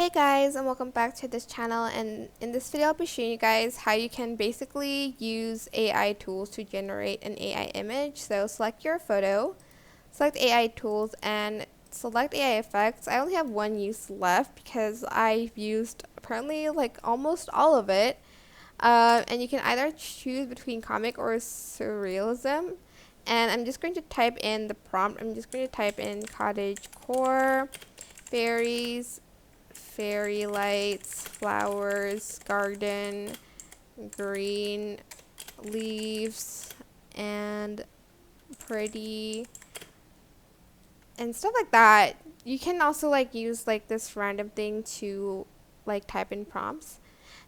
Hey guys, and welcome back to this channel, and in this video I'll be showing you guys how you can basically use AI tools to generate an AI image. So select your photo, select AI tools, and select AI effects. I only have one use left because I've used apparently like almost all of it. And you can either choose between comic or surrealism. And I'm just going to type in the prompt. I'm just going to type in cottage core, fairies, fairy lights, flowers, garden, green leaves, and pretty, and stuff like that. You can also like use like this random thing to like type in prompts.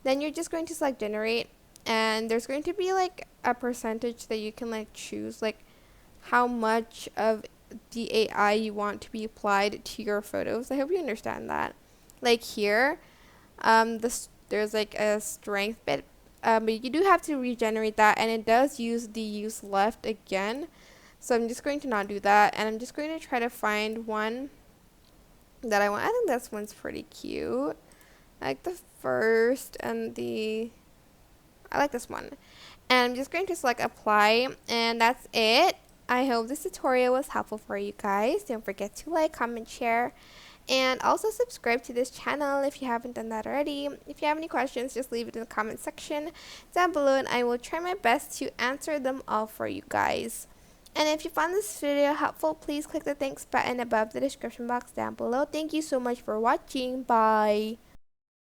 Then you're just going to select generate, and there's going to be like a percentage that you can like choose like how much of the AI you want to be applied to your photos. I hope you understand that. Like here, there's like a strength bit, but you do have to regenerate that, and it does use the use left again. So I'm just going to not do that, and I'm just going to try to find one that I want. I think this one's pretty cute. I like the first and I like this one. And I'm just going to select apply, and that's it. I hope this tutorial was helpful for you guys. Don't forget to like, comment, share, and also subscribe to this channel if you haven't done that already. If you have any questions, just leave it in the comment section down below, and I will try my best to answer them all for you guys. And if you found this video helpful, please click the thanks button above the description box down below. Thank you so much for watching. Bye.